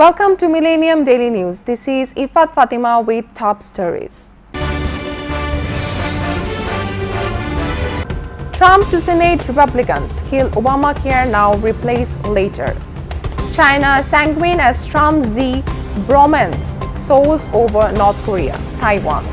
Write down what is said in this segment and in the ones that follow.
Welcome to Millennium Daily News. This is Ifat Fatima with top stories. Trump to Senate Republicans, kill Obamacare now, replace later. China sanguine as Trump-Xi bromance soars over North Korea, Taiwan.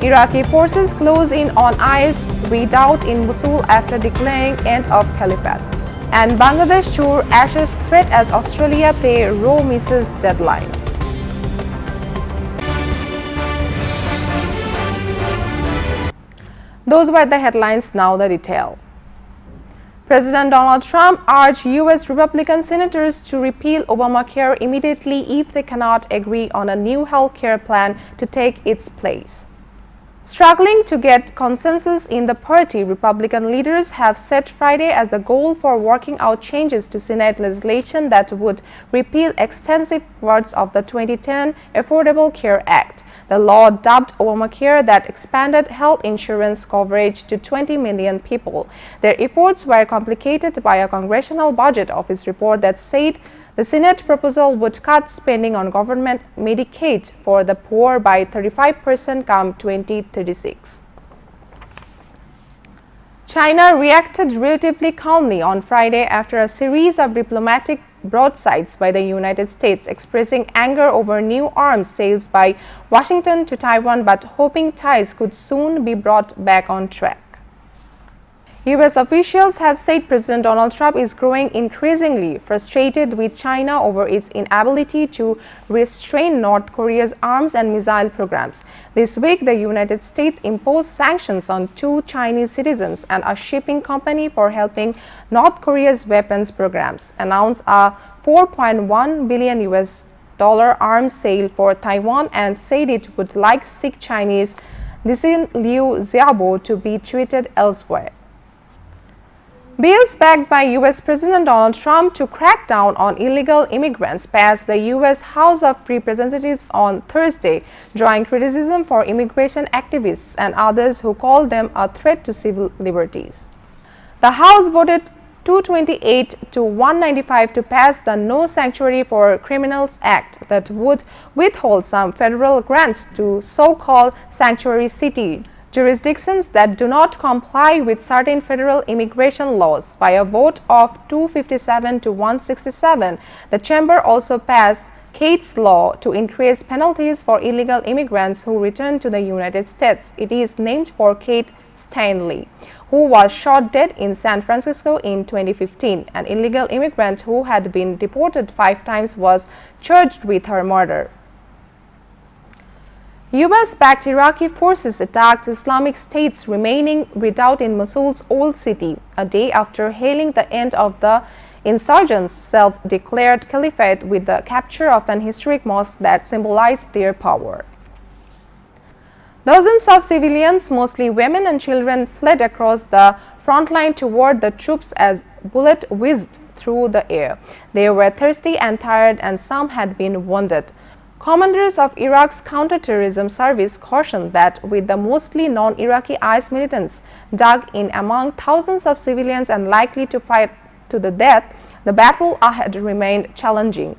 Iraqi forces close in on IS redoubt in Mosul after declaring end of caliphate. And Bangladesh tour Ashes threat as Australia pay Roe misses deadline. Those were the headlines, now the detail. President Donald Trump urged U.S. Republican senators to repeal Obamacare immediately if they cannot agree on a new health care plan to take its place. Struggling to get consensus in the party, Republican leaders have set Friday as the goal for working out changes to Senate legislation that would repeal extensive parts of the 2010 Affordable Care Act, the law dubbed Obamacare that expanded health insurance coverage to 20 million people. Their efforts were complicated by a Congressional Budget Office report that said the Senate proposal would cut spending on government Medicaid for the poor by 35% come 2036. China reacted relatively calmly on Friday after a series of diplomatic broadsides by the United States, expressing anger over new arms sales by Washington to Taiwan, but hoping ties could soon be brought back on track. U.S. officials have said President Donald Trump is growing increasingly frustrated with China over its inability to restrain North Korea's arms and missile programs. This week, the United States imposed sanctions on 2 Chinese citizens and a shipping company for helping North Korea's weapons programs, announced a $4.1 billion arms sale for Taiwan, and said it would like sick Chinese Liu Xiaobo to be treated elsewhere. Bills backed by U.S. President Donald Trump to crack down on illegal immigrants passed the U.S. House of Representatives on Thursday, drawing criticism for immigration activists and others who called them a threat to civil liberties. The House voted 228 to 195 to pass the No Sanctuary for Criminals Act that would withhold some federal grants to so-called sanctuary city jurisdictions that do not comply with certain federal immigration laws. By a vote of 257 to 167, the chamber also passed Kate's Law to increase penalties for illegal immigrants who return to the United States. It is named for Kate Stanley, who was shot dead in San Francisco in 2015. An illegal immigrant who had been deported 5 times was charged with her murder. U.S.-backed Iraqi forces attacked Islamic State's remaining redoubt in Mosul's old city, a day after hailing the end of the insurgents' self-declared caliphate with the capture of an historic mosque that symbolized their power. Dozens of civilians, mostly women and children, fled across the front line toward the troops as bullets whizzed through the air. They were thirsty and tired, and some had been wounded. Commanders of Iraq's counterterrorism service cautioned that with the mostly non-Iraqi IS militants dug in among thousands of civilians and likely to fight to the death, the battle ahead remained challenging.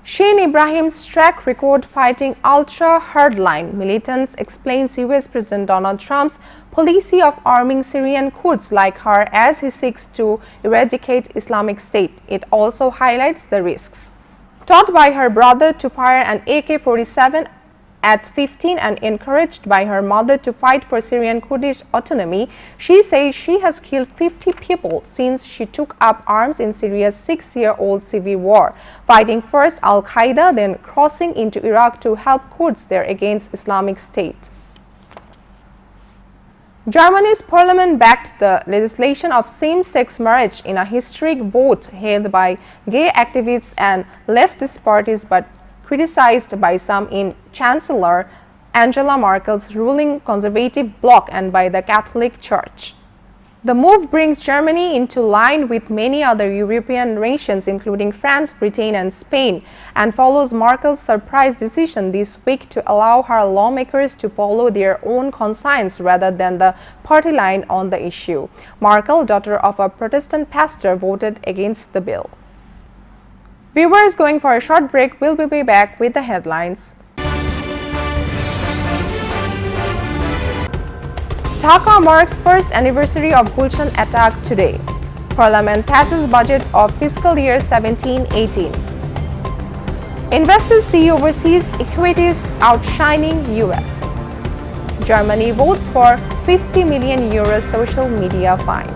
Shane Ibrahim's track record fighting ultra-hardline militants explains U.S. President Donald Trump's policy of arming Syrian Kurds like her as he seeks to eradicate Islamic State. It also highlights the risks. Taught by her brother to fire an AK-47 at 15 and encouraged by her mother to fight for Syrian Kurdish autonomy, she says she has killed 50 people since she took up arms in Syria's 6-year-old civil war, fighting first Al-Qaeda, then crossing into Iraq to help Kurds there against Islamic State. Germany's parliament backed the legislation of same-sex marriage in a historic vote held by gay activists and leftist parties, but criticized by some in Chancellor Angela Merkel's ruling conservative bloc and by the Catholic Church. The move brings Germany into line with many other European nations, including France, Britain, and Spain, and follows Merkel's surprise decision this week to allow her lawmakers to follow their own conscience rather than the party line on the issue. Merkel, daughter of a Protestant pastor, voted against the bill. Viewers, going for a short break, we'll be back with the headlines. Dhaka marks first anniversary of Gulshan attack today. Parliament passes budget of fiscal year 17-18. Investors see overseas equities outshining US. Germany votes for 50 million euro social media fines.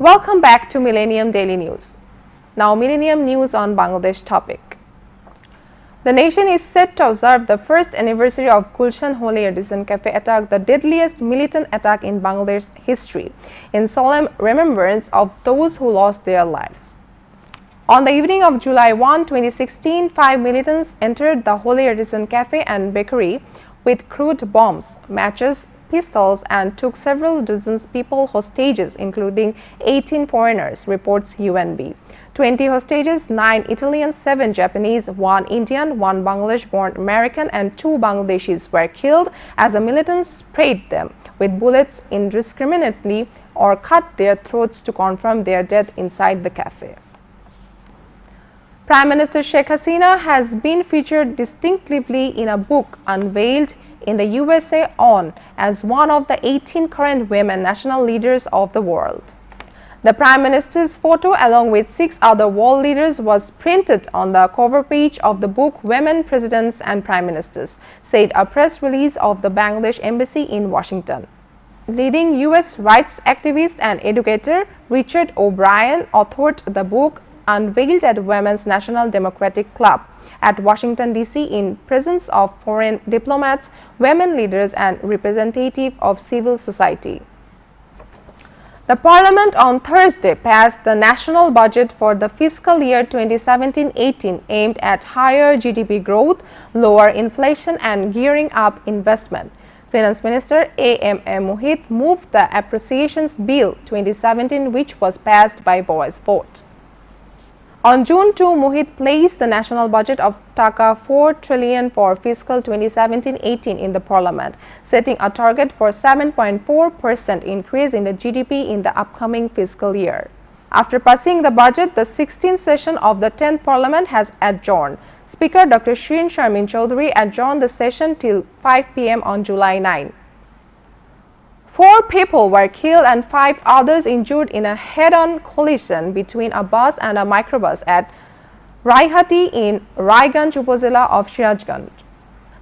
Welcome back to Millennium Daily News. Now Millennium News on Bangladesh topic. The nation is set to observe the first anniversary of Gulshan Holy Artisan Cafe attack, the deadliest militant attack in Bangladesh history, in solemn remembrance of those who lost their lives. On the evening of July 1, 2016, 5 militants entered the Holy Artisan Cafe and Bakery with crude bombs, matches, pistols, and took several dozens people hostages, including 18 foreigners, reports UNB. 20 hostages, 9 Italians, 7 Japanese, 1 Indian, 1 Bangladesh-born American, and 2 Bangladeshis were killed as the militants sprayed them with bullets indiscriminately or cut their throats to confirm their death inside the cafe. Prime Minister Sheikh Hasina has been featured distinctively in a book unveiled in the USA on as one of the 18 current women national leaders of the world. The Prime Minister's photo, along with 6 other world leaders, was printed on the cover page of the book Women Presidents and Prime Ministers, said a press release of the Bangladesh Embassy in Washington. Leading U.S. rights activist and educator Richard O'Brien authored the book, unveiled at Women's National Democratic Club at Washington, D.C. in presence of foreign diplomats, women leaders, and representatives of civil society. The Parliament on Thursday passed the national budget for the fiscal year 2017-18 aimed at higher GDP growth, lower inflation, and gearing up investment. Finance Minister A.M.A. Mohit moved the Appropriations Bill 2017, which was passed by voice vote. On June 2, Mohit placed the national budget of Taka 4 trillion for fiscal 2017-18 in the Parliament, setting a target for 7.4% increase in the GDP in the upcoming fiscal year. After passing the budget, the 16th session of the 10th Parliament has adjourned. Speaker Dr. Shirin Sharmin Chaudhury adjourned the session till 5 p.m. on July 9. 4 people were killed and 5 others injured in a head-on collision between a bus and a microbus at Raihati in Raiganj Upazila of Sirajganj.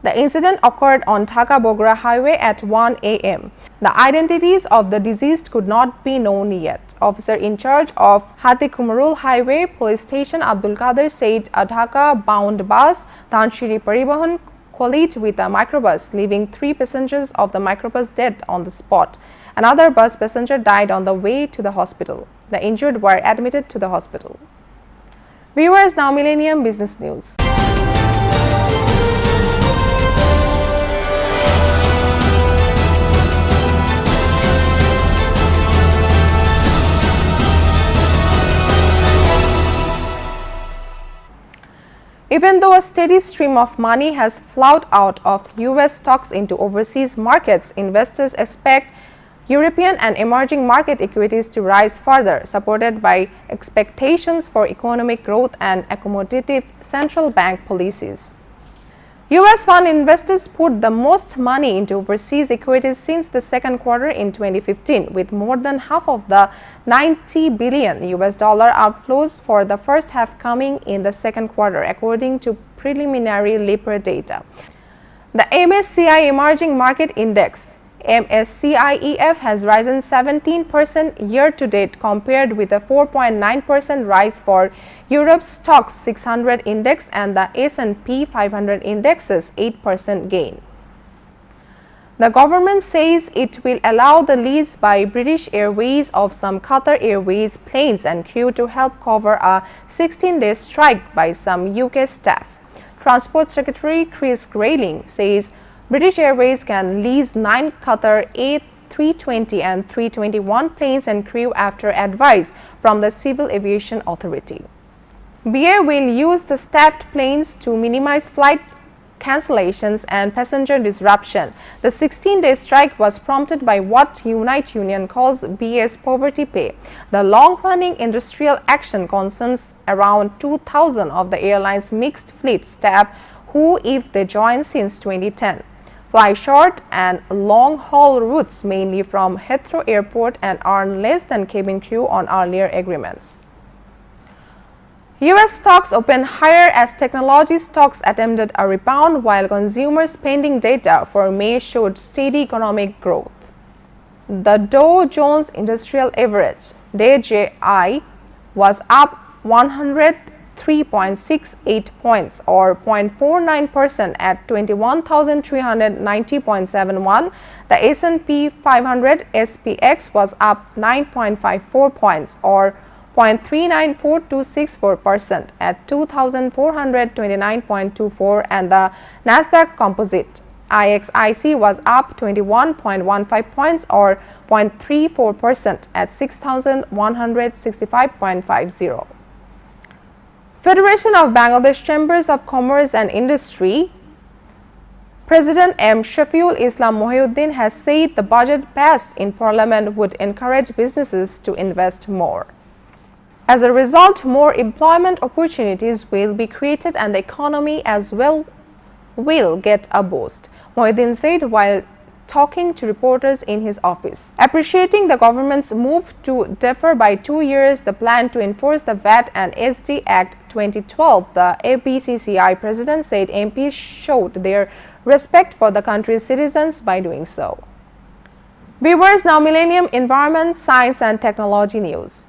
The incident occurred on Dhaka-Bogra Highway at 1 a.m. The identities of the deceased could not be known yet. Officer in charge of Hati-Kumarul Highway Police Station Abdul Qadir said a Dhaka-bound bus, Dhanshiri Paribahan, collided with a microbus, leaving 3 passengers of the microbus dead on the spot. Another bus passenger died on the way to the hospital. The injured were admitted to the hospital. Viewers, now Millennium Business News. Even though a steady stream of money has flowed out of U.S. stocks into overseas markets, investors expect European and emerging market equities to rise further, supported by expectations for economic growth and accommodative central bank policies. U.S. fund investors put the most money into overseas equities since the second quarter in 2015, with more than half of the $90 billion outflows for the first half coming in the second quarter, according to preliminary Lipper data. The MSCI Emerging Market Index MSCIEF has risen 17% year-to-date, compared with a 4.9% rise for Europe's Stoxx 600 index and the S&P 500 index's 8% gain. The government says it will allow the lease by British Airways of some Qatar Airways planes and crew to help cover a 16-day strike by some UK staff. Transport Secretary Chris Grayling says British Airways can lease 9 Qatar A320 and 321 planes and crew after advice from the Civil Aviation Authority. BA will use the staffed planes to minimize flight cancellations and passenger disruption. The 16-day strike was prompted by what Unite Union calls BS poverty pay. The long-running industrial action concerns around 2,000 of the airline's mixed fleet staff who, if they joined since 2010, fly short and long-haul routes mainly from Heathrow Airport and earn less than cabin crew on earlier agreements. U.S. stocks opened higher as technology stocks attempted a rebound while consumer spending data for May showed steady economic growth. The Dow Jones Industrial Average (DJI) was up 103.68 points or 0.49% at 21,390.71. The S&P 500 SPX was up 9.54 points or 0.394264% at 2,429.24, and the Nasdaq Composite IXIC was up 21.15 points or 0.34% at 6,165.50. Federation of Bangladesh Chambers of Commerce and Industry President M. Shafiul Islam Mohiuddin has said the budget passed in Parliament would encourage businesses to invest more. As a result, more employment opportunities will be created and the economy as well will get a boost, Mohiuddin said while talking to reporters in his office. Appreciating the government's move to defer by 2 years the plan to enforce the VAT and SD Act 2012, the ABCCI president said MPs showed their respect for the country's citizens by doing so. Viewers, now Millennium Environment, Science and Technology News.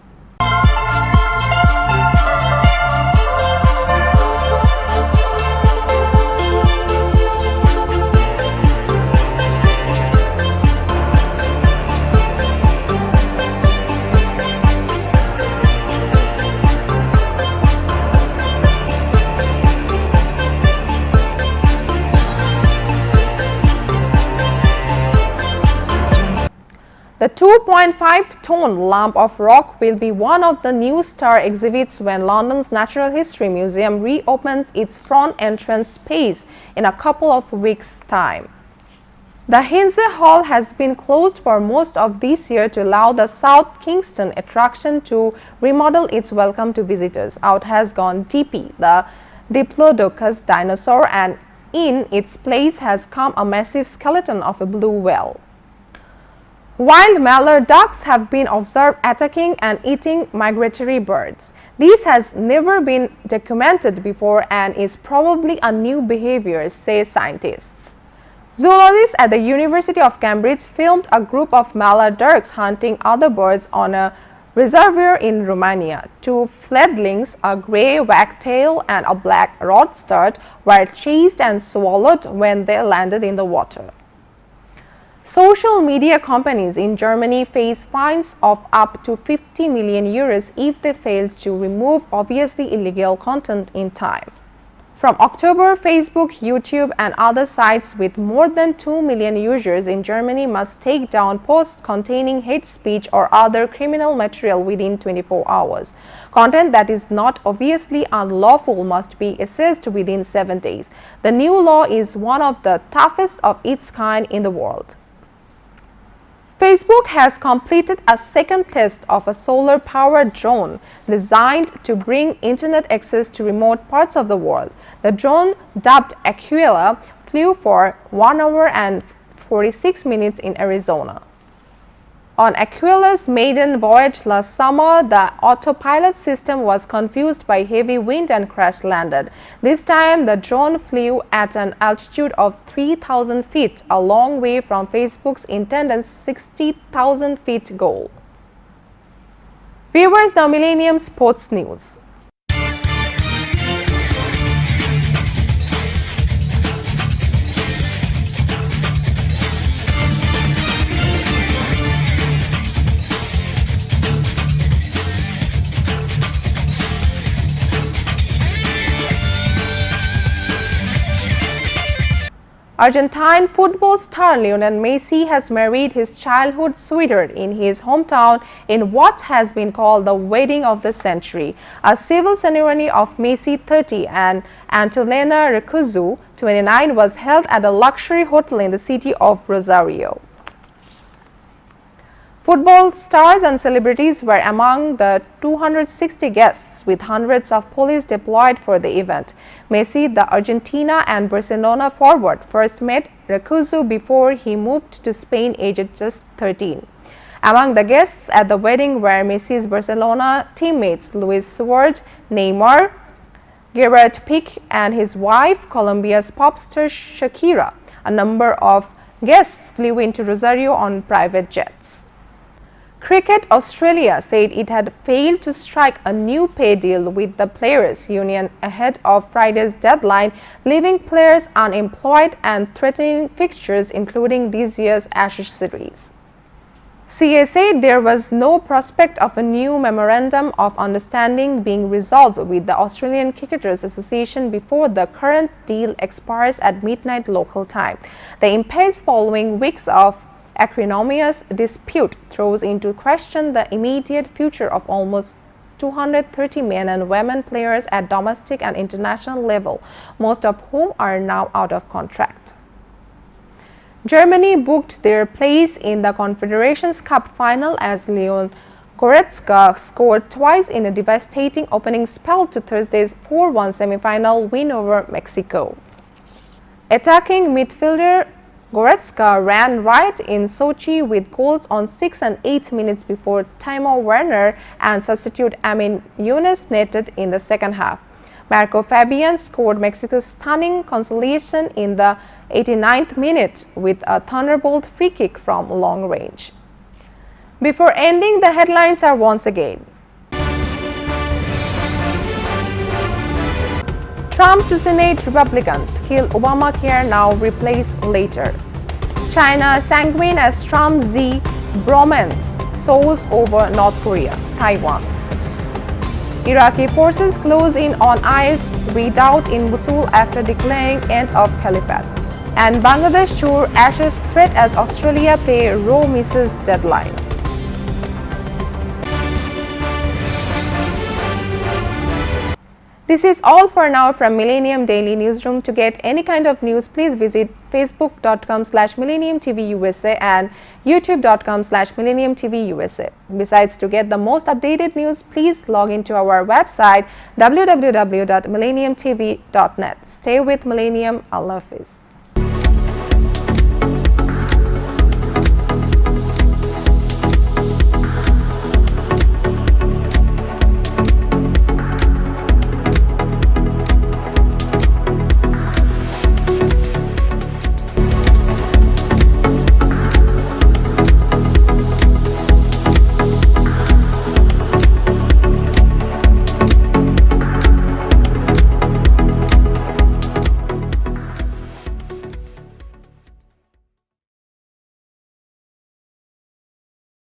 The 2.5-ton lump of rock will be one of the new star exhibits when London's Natural History Museum reopens its front entrance space in a couple of weeks' time. The Hinze Hall has been closed for most of this year to allow the South Kingston attraction to remodel its welcome to visitors. Out has gone DP, the Diplodocus dinosaur, and in its place has come a massive skeleton of a blue whale. Wild mallard ducks have been observed attacking and eating migratory birds. This has never been documented before and is probably a new behavior, say scientists. Zoologists at the University of Cambridge filmed a group of mallard ducks hunting other birds on a reservoir in Romania. 2 fledglings, a grey wagtail and a black rodstart, were chased and swallowed when they landed in the water. Social media companies in Germany face fines of up to 50 million euros if they fail to remove obviously illegal content in time. From October, Facebook, YouTube, and other sites with more than 2 million users in Germany must take down posts containing hate speech or other criminal material within 24 hours. Content that is not obviously unlawful must be assessed within 7 days. The new law is one of the toughest of its kind in the world. Facebook has completed a second test of a solar-powered drone designed to bring internet access to remote parts of the world. The drone, dubbed Aquila, flew for 1 hour and 46 minutes in Arizona. On Aquila's maiden voyage last summer, the autopilot system was confused by heavy wind and crash-landed. This time, the drone flew at an altitude of 3,000 feet, a long way from Facebook's intended 60,000 feet goal. Viewers, now Millennium Sports News. Argentine football star Lionel Messi has married his childhood sweetheart in his hometown in what has been called the wedding of the century. A civil ceremony of Messi 30 and Antolena Recuzzo 29 was held at a luxury hotel in the city of Rosario. Football stars and celebrities were among the 260 guests, with hundreds of police deployed for the event. Messi, the Argentina and Barcelona forward, first met Recuzzo before he moved to Spain aged just 13. Among the guests at the wedding were Messi's Barcelona teammates Luis Suarez, Neymar, Gerard Piqué and his wife, Colombia's pop star Shakira. A number of guests flew into Rosario on private jets. Cricket Australia said it had failed to strike a new pay deal with the Players' Union ahead of Friday's deadline, leaving players unemployed and threatening fixtures including this year's Ashes series. CA said there was no prospect of a new memorandum of understanding being resolved with the Australian Cricketers Association before the current deal expires at midnight local time. The impasse following weeks of acrimonious dispute throws into question the immediate future of almost 230 men and women players at domestic and international level, most of whom are now out of contract. Germany booked their place in the Confederations Cup final as Leon Goretzka scored twice in a devastating opening spell to Thursday's 4-1 semi-final win over Mexico. Attacking midfielder Goretzka ran riot in Sochi with goals on 6 and 8 minutes before Timo Werner and substitute Amin Younes netted in the second half. Marco Fabian scored Mexico's stunning consolation in the 89th minute with a thunderbolt free kick from long range. Before ending, the headlines are once again. Trump to Senate Republicans, kill Obamacare now, replace later. China sanguine as Trump-Xi bromance soars over North Korea, Taiwan. Iraqi forces close in on IS redoubt in Mosul after declaring end of caliphate. And Bangladesh tour Ashes threat as Australia pay Roe misses deadline. This is all for now from Millennium Daily Newsroom. To get any kind of news, please visit facebook.com/MillenniumTVUSA and youtube.com/MillenniumTVUSA. Besides, to get the most updated news, please log into our website www.millenniumtv.net. Stay with Millennium. Allah Hafiz.